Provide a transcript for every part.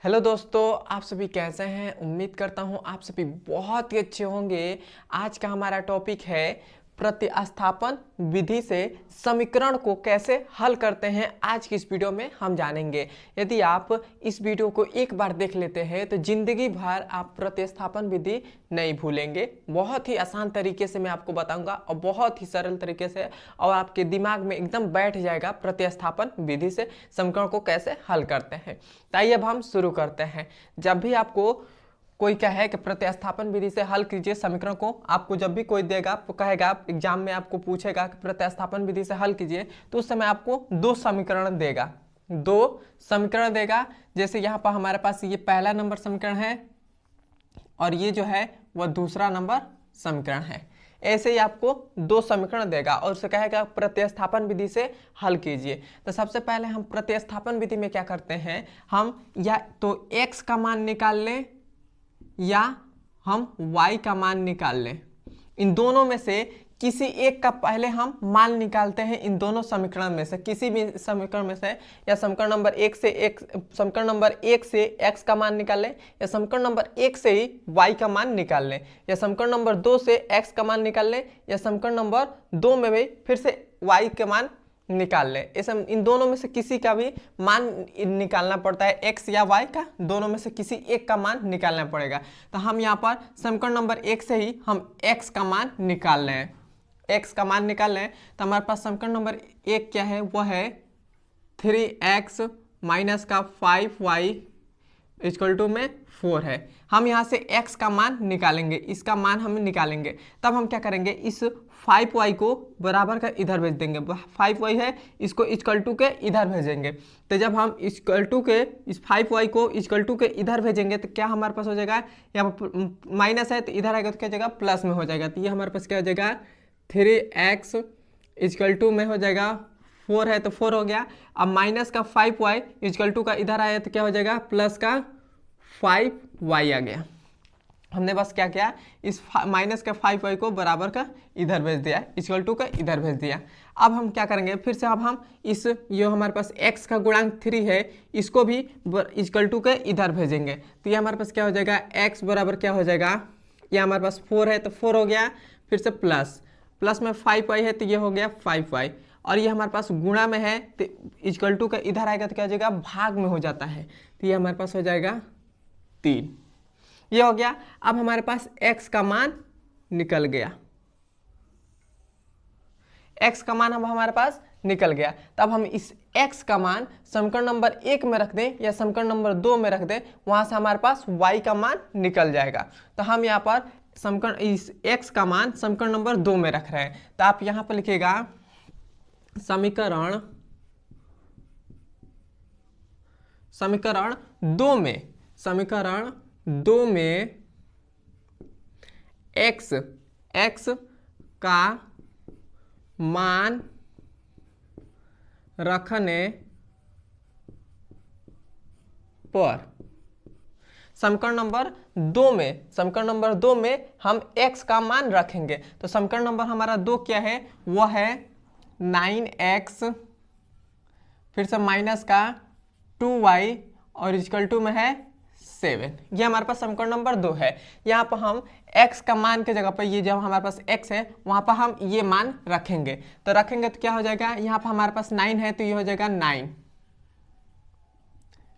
Hello दोस्तों, आप सभी कैसे हैं। उम्मीद करता हूं आप सभी बहुत ही अच्छे होंगे। आज का हमारा टॉपिक है प्रतिस्थापन विधि से समीकरण को कैसे हल करते हैं। आज की इस वीडियो में हम जानेंगे। यदि आप इस वीडियो को एक बार देख लेते हैं तो जिंदगी भर आप प्रतिस्थापन विधि नहीं भूलेंगे। बहुत ही आसान तरीके से मैं आपको बताऊंगा और बहुत ही सरल तरीके से, और आपके दिमाग में एकदम बैठ जाएगा प्रतिस्थापन विधि से समीकरण को कैसे हल करते हैं। ताइए अब हम शुरू करते हैं। जब भी आपको कोई कहे कि प्रतिस्थापन विधि से हल कीजिए समीकरण को, आपको जब भी कोई देगा, आपको कहेगा, एग्जाम में आपको पूछेगा कि प्रतिस्थापन विधि से हल कीजिए, तो उस समय आपको दो समीकरण देगा। जैसे यहाँ पर हमारे पास ये पहला नंबर समीकरण है और ये जो है वह दूसरा नंबर समीकरण है। ऐसे ही आपको दो समीकरण देगा और उसे कहेगा प्रतिस्थापन विधि से हल कीजिए। तो सबसे पहले हम प्रतिस्थापन विधि में क्या करते हैं, हम या तो x का मान निकाल लें या हम y का मान निकाल लें। इन दोनों में से किसी एक का पहले हम मान निकालते हैं। इन दोनों समीकरण में से किसी भी समीकरण में से, या समीकरण नंबर एक से x का मान निकाल लें, या समीकरण नंबर एक से ही y का मान निकाल लें, या समीकरण नंबर दो से x का मान निकाल लें, या समीकरण नंबर दो में भी फिर से y के मान निकाल लें। ऐसे इन दोनों में से किसी का भी मान निकालना पड़ता है, x या y का, दोनों में से किसी एक का मान निकालना पड़ेगा। तो हम यहाँ पर समीकरण नंबर एक से ही हम x का मान निकाल लें। x का मान निकाल लें तो हमारे पास समीकरण नंबर एक क्या है, वह है 3x माइनस का 5y इक्वल टू में 4 है। हम यहाँ से x का मान निकालेंगे, इसका मान हम निकालेंगे। तब हम क्या करेंगे, इस 5y को बराबर का इधर भेज देंगे। 5y है, इसको इक्वल टू के इधर भेजेंगे। तो जब हम इक्वल टू के इस 5y को इक्वल टू के इधर भेजेंगे तो क्या हमारे पास हो जाएगा, यहाँ पर माइनस है तो इधर आएगा तो क्या हो जाएगा, प्लस में हो जाएगा। तो ये हमारे पास क्या हो जाएगा, 3x इक्वल टू में हो जाएगा 4 है तो 4 हो गया। अब माइनस का 5y इक्वल टू का इधर आया तो क्या हो जाएगा, प्लस का 5y आ गया। हमने बस क्या किया, इस माइनस का 5y को बराबर का इधर भेज दिया, इक्वल टू का इधर भेज दिया। अब हम क्या करेंगे, फिर से अब हम इस ये हमारे पास x का गुणांक 3 है, इसको भी इक्वल टू के इधर भेजेंगे। तो ये हमारे पास क्या हो जाएगा, x बराबर क्या हो जाएगा, ये हमारे पास 4 है तो 4 हो गया, फिर से प्लस में 5y है तो ये हो गया 5y, और ये हमारे पास गुणा में है तो इक्वल टू का इधर आएगा तो क्या हो जाएगा, भाग में हो जाता है। तो ये हमारे पास हो जाएगा 3। ये हो गया। अब हमारे पास x का मान निकल गया, x का मान अब हमारे पास निकल गया। तब हम इस x का मान समीकरण नंबर एक में रख दें या समीकरण नंबर दो में रख दें, वहां से हमारे पास y का मान निकल जाएगा। तो हम यहाँ पर समीकरण इस x का मान समीकरण नंबर दो में रख रहे हैं। तो आप यहाँ पर लिखिएगा समीकरण दो में x का मान रखने पर समीकरण नंबर दो में हम x का मान रखेंगे। तो समीकरण नंबर हमारा दो क्या है, वह है 9x फिर से माइनस का 2y और इक्वल टू में है 7। ये हमारे पास समीकरण नंबर दो है। यहाँ पर हम x का मान के जगह पर, ये जब हमारे पास x है वहाँ पर हम ये मान रखेंगे। तो रखेंगे तो क्या हो जाएगा, यहाँ पर हमारे पास 9 है तो ये हो जाएगा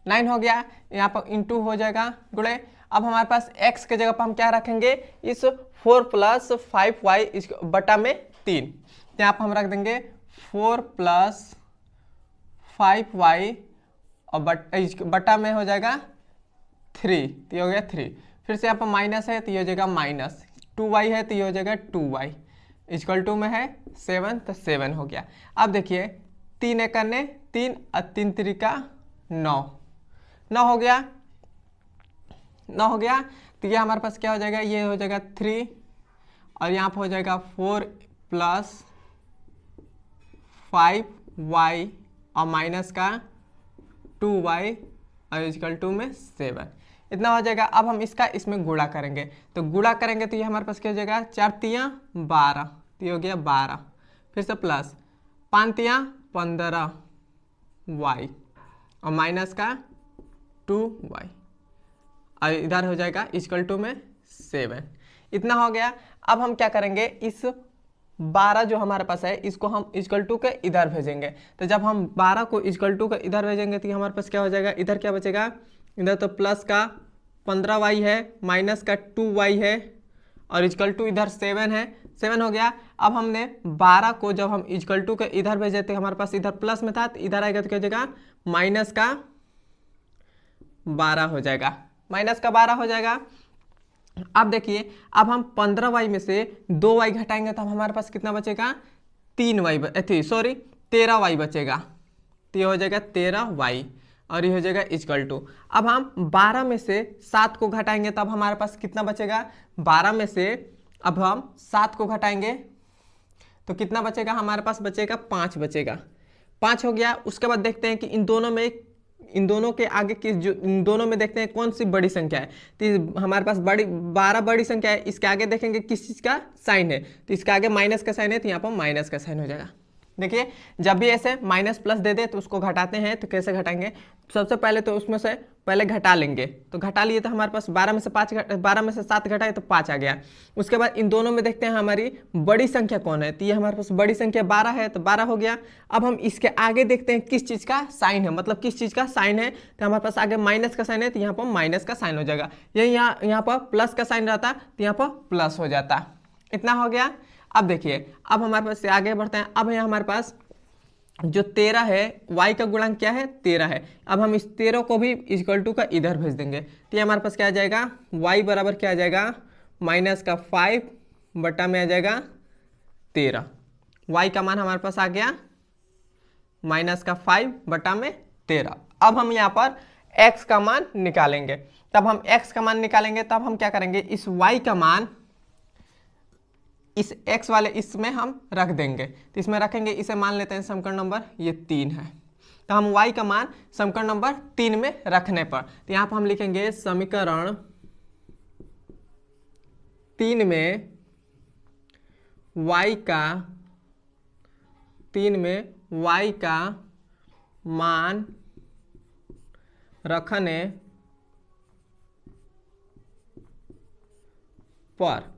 9 हो गया, यहाँ पर इंटू हो जाएगा गुणे। अब हमारे पास x के जगह पर हम क्या रखेंगे, इस 4 प्लस 5y बटा में 3। यहाँ पर हम रख देंगे 4 प्लस 5y और बटा में हो जाएगा 3, तो ये हो गया 3। फिर से यहाँ पर माइनस है तो ये हो जाएगा माइनस 2y है तो ये हो जाएगा 2y इक्वल टू में है 7, तो 7 हो गया। अब देखिए 3 एक 3 और 3 3 का 9 हो गया। तो ये हमारे पास क्या हो जाएगा, ये हो जाएगा 3 और यहाँ पर हो जाएगा 4 प्लस 5y और माइनस का 2y और इक्वल टू में 7, इतना हो जाएगा। अब हम इसका इसमें गुणा करेंगे, तो गुणा करेंगे तो ये हमारे पास क्या हो जाएगा, 4 तियाँ 12, तो ये हो गया 12, फिर से प्लस 5 तियाँ 15y और माइनस का 2y और इधर हो जाएगा इक्वल टू में 7। इतना हो गया। अब हम क्या करेंगे, इस 12 जो हमारे पास है इसको हम इक्वल टू के इधर भेजेंगे। तो जब हम 12 को इक्वल टू के इधर भेजेंगे तो हमारे पास क्या हो जाएगा, इधर क्या बचेगा, इधर तो प्लस का 15y है, माइनस का 2y है और इक्वल टू इधर 7 है, 7 हो गया। अब हमने 12 को जब हम इक्वल टू के इधर भेजे थे हमारे पास इधर प्लस में था, तो इधर आएगा तो क्या हो जाएगा, माइनस का 12 हो जाएगा, माइनस का 12 हो जाएगा। अब देखिए, अब हम 15y में से 2y घटाएंगे तो हमारे पास कितना बचेगा, 13y बचेगा। तो ये हो जाएगा 13y और ये हो जाएगा इक्वल टू। अब हम 12 में से 7 को घटाएंगे तब हमारे पास कितना बचेगा, 12 में से अब हम 7 को घटाएंगे तो कितना बचेगा, हमारे पास बचेगा 5 बचेगा, 5 हो गया। उसके बाद देखते हैं कि इन दोनों के आगे किस, जो इन दोनों में देखते हैं कौन सी बड़ी संख्या है। तो हमारे पास 12 बड़ी संख्या है, इसके आगे देखेंगे किस चीज़ का साइन है, तो इसके आगे माइनस का साइन है तो यहाँ पर माइनस का साइन हो जाएगा। देखिए, जब भी ऐसे माइनस प्लस दे दे तो उसको घटाते हैं, तो कैसे घटाएंगे, सबसे पहले तो उसमें से पहले घटा लेंगे। तो घटा लिए तो हमारे पास 12 में से 7 घटाए तो 5 आ गया। उसके बाद इन दोनों में देखते हैं हमारी बड़ी संख्या कौन है, तो ये हमारे पास बड़ी संख्या 12 है, तो 12 हो गया। अब हम इसके आगे देखते हैं किस चीज़ का साइन है, मतलब किस चीज़ का साइन है, तो हमारे पास आगे माइनस का साइन है तो यहाँ पर माइनस का साइन हो जाएगा। यही यहाँ पर प्लस का साइन रहता तो यहाँ पर प्लस हो जाता। इतना हो गया। अब देखिए, अब हमारे पास से आगे बढ़ते हैं। अब यहाँ हमारे पास जो 13 है, y का गुणांक क्या है, 13 है। अब हम इस 13 को भी इक्वल टू का इधर भेज देंगे तो ये हमारे पास क्या आ जाएगा, y बराबर क्या आ जाएगा, माइनस का 5 बटा में आ जाएगा 13। y का मान हमारे पास आ गया माइनस का 5 बटा में 13। अब हम यहाँ पर x का मान निकालेंगे। तब हम x का मान निकालेंगे तब हम क्या करेंगे, इस y का मान इस x वाले इसमें हम रख देंगे। तो इसमें रखेंगे, इसे मान लेते हैं समीकरण नंबर ये 3 है। तो हम y का मान समीकरण नंबर 3 में रखने पर, तो यहाँ पर हम लिखेंगे समीकरण 3 में y का मान रखने पर।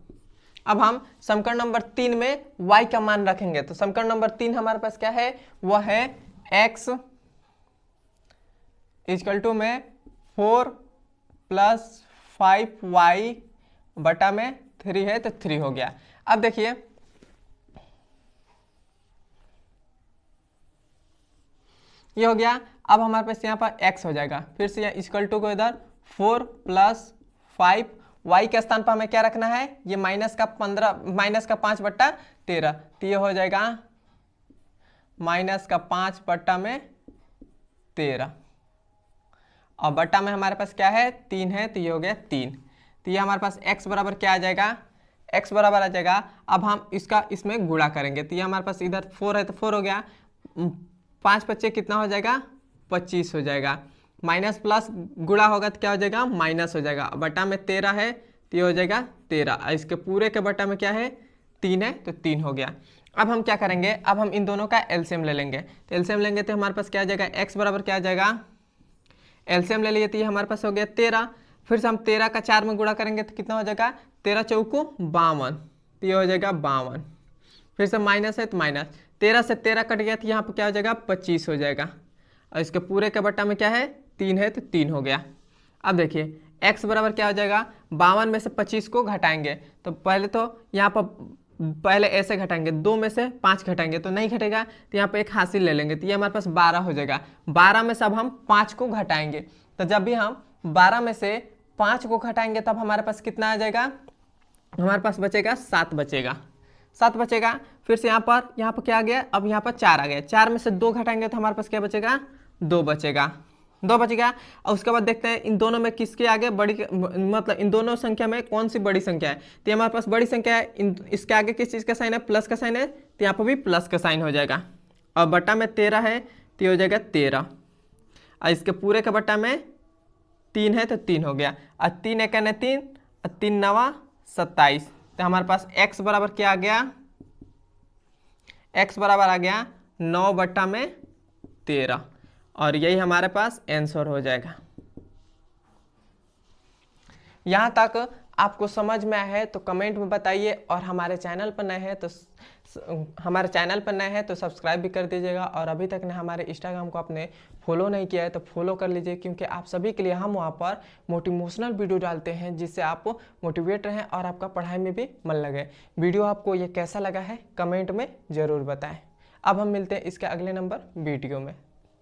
अब हम समीकरण नंबर 3 में y का मान रखेंगे। तो समीकरण नंबर 3 हमारे पास क्या है, वह है x इक्वल टू में 4 + 5y बटा में 3 है तो 3 हो गया। अब देखिए, ये हो गया। अब हमारे पास यहाँ पर x हो जाएगा, फिर से यहाँ इक्वल टू को इधर 4 + 5, y के स्थान पर हमें क्या रखना है, ये माइनस का 5 बट्टा 13, तो ये हो जाएगा माइनस का 5 बट्टा में 13 और बट्टा में हमारे पास क्या है, 3 है, तो ये हो गया 3। तो ये हमारे पास x बराबर क्या आ जाएगा, x बराबर आ जाएगा। अब हम इसका इसमें गुणा करेंगे तो ये हमारे पास इधर 4 है तो 4 हो गया, 5 बच्चे कितना हो जाएगा, 25 हो जाएगा। माइनस प्लस गुणा होगा तो क्या हो जाएगा, माइनस हो जाएगा। बटा में 13 है तो ये हो जाएगा 13, इसके पूरे के बटा में क्या है, 3 है तो 3 हो गया। अब हम क्या करेंगे, अब हम इन दोनों का एलसीएम ले लेंगे। तो एलसीएम लेंगे तो हमारे पास क्या आ जाएगा, x बराबर क्या आ जाएगा, एलसीएम ले लिए तो ये हमारे पास हो गया 13। फिर से हम 13 का 4 में गुणा करेंगे तो कितना हो जाएगा, 13 चौको 52, तो ये हो जाएगा 52। फिर से माइनस है तो माइनस, 13 से 13 कट गया तो यहाँ पर क्या हो जाएगा, 25 हो जाएगा और इसके पूरे के बट्टा में क्या है, 3 है तो 3 हो गया। अब देखिए x बराबर क्या हो जाएगा, 52 में से 25 को घटाएंगे तो पहले तो यहाँ पर पहले ऐसे घटाएंगे, 2 में से 5 घटाएंगे तो नहीं घटेगा, तो यहाँ पे एक हासिल ले लेंगे तो ये हमारे पास 12 हो जाएगा। 12 में से अब हम 5 को घटाएंगे, तो जब भी हम 12 में से 5 को घटाएंगे तब हमारे पास कितना आ जाएगा, हमारे पास बचेगा 7 बचेगा, 7 बचेगा। फिर से यहाँ पर क्या आ गया, अब यहाँ पर 4 आ गया, 4 में से 2 घटाएंगे तो हमारे पास क्या बचेगा, 2 बचेगा, 2 बचेगा। और उसके बाद देखते हैं इन दोनों में किसके आगे बड़ी, मतलब इन दोनों संख्या में कौन सी बड़ी संख्या है। तो हमारे पास बड़ी संख्या है, इसके आगे किस चीज़ का साइन है, प्लस का साइन है, तो यहाँ पर भी प्लस का साइन हो जाएगा। और बट्टा में 13 है तो ये हो जाएगा 13 और इसके पूरे का बट्टा में 3 है तो 3 हो गया। और 3 × 3 और 3 × 9 27, तो हमारे पास x बराबर क्या आ गया, x बराबर आ गया 9 बट्टा में 13 और यही हमारे पास आंसर हो जाएगा। यहाँ तक आपको समझ में आया है तो कमेंट में बताइए, और हमारे चैनल पर नए हैं तो सब्सक्राइब भी कर दीजिएगा, और अभी तक ने हमारे इंस्टाग्राम को आपने फॉलो नहीं किया है तो फॉलो कर लीजिए, क्योंकि आप सभी के लिए हम वहाँ पर मोटिवेशनल वीडियो डालते हैं जिससे आप मोटिवेट रहें और आपका पढ़ाई में भी मन लगे। वीडियो आपको ये कैसा लगा है कमेंट में ज़रूर बताएं। अब हम मिलते हैं इसके अगले नंबर वीडियो में।